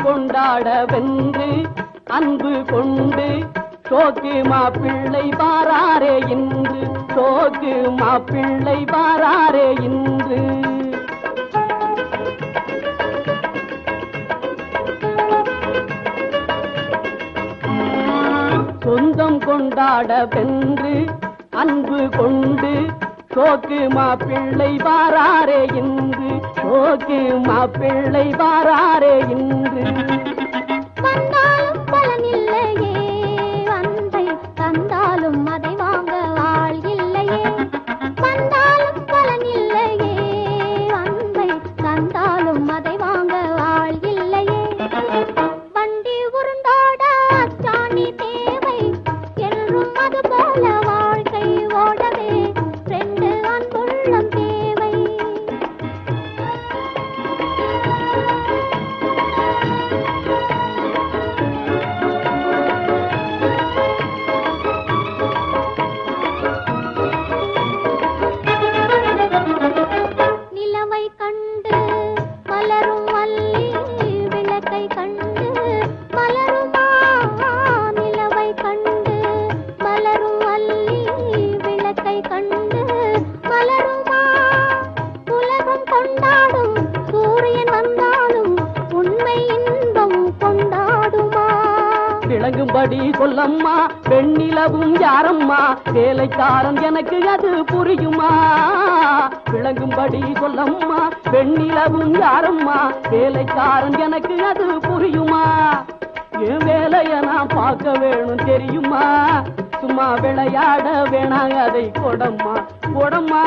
கொண்டாட வென்று அன்பு கொண்டு சோக்கு மாப்பிள்ளை பாராரே இன்று, சோக்கு மாப்பிள்ளை பாராரே இன்று. சொந்தம் கொண்டாட வென்று அன்பு கொண்டு சோக்கு மாப்பிள்ளை பாராரே இன்று, சோக்கு மாப்பிள்ளை பாராரே இன்று. வந்தாலும் பலனில்லையே, அன்பை தந்தாலும் அதை வாங்க ஆள் இல்லையே. வந்தாலும் பலனில்லையே, அன்பை தந்தாலும் அதை வாங்க ஆள் இல்லையே. வண்டி உருண்டோட அச்சாணி தேவை என்றும், அது போல வாழ்க்கை ஓடவே ரெண்டு அன்புள்ளம் தேவை. நிலவை கண்டு மலரும் மல்லி விளக்கை கண்டு மலருமா, நிலவை கண்டு மலரும் மல்லி விளக்கை கண்டு மலருமா. உலகம் கொண்டாடும் சூரியன் வந்தாலும் உண்மை இன்பம் கொண்டாடுமா. விளங்கும்படி சொல்லம்மா வெண்ணிலவும் யாரம்மா, வேலைக்காரன் எனக்கு அது புரியுமா. விளங்கும்படி சொல்லம்மா வெண்ணிலவும் யாரம்மா, வேலைக்காரன் எனக்கு அது புரியுமா. என் வேலைய நான் பார்க்க வேணும் தெரியுமா, சும்மா விளையாட வேணாங்க அதை கொடம்மா கொடம்மா.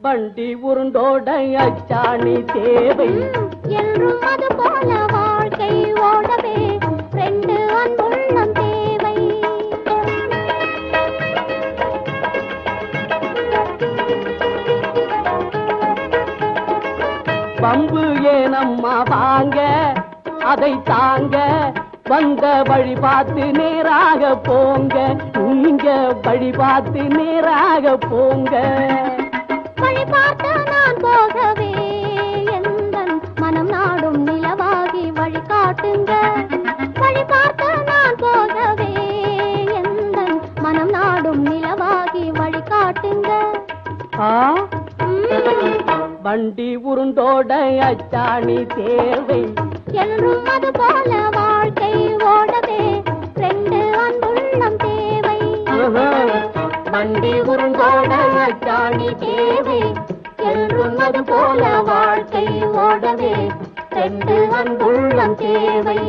வண்டி உருண்டோட அச்சாணி தேவை என்றும், அது போல வாழ்க்கை ஓடவே ரெண்டு அன்புள்ளம் தேவை. பம்பு ஏனம்மா வாங்க அதை தாங்க, வந்த வழி பார்த்து நேராக போங்க, நீங்க வழி பார்த்து நேராக போங்க. வழி பார்த்து நான் போகவே எந்தன் மனம் நாடும் நிலவாகி வழி காட்டுங்க. வழி பார்த்து நான் போகவே எந்தன் மனம் நாடும் நிலவாகி வழி காட்டுங்க. வண்டி உருண்டோட அச்சாணி தேவை என்றும், அது போல வாழ்க்கை ஓடவே ரெண்டு அன்புள்ளம் தேவை. வண்டி உருண்டோட அச்சாணி தேவை என்றும், அது போல வாழ்க்கை ஓடவே ரெண்டு அன்புள்ளம் தேவை.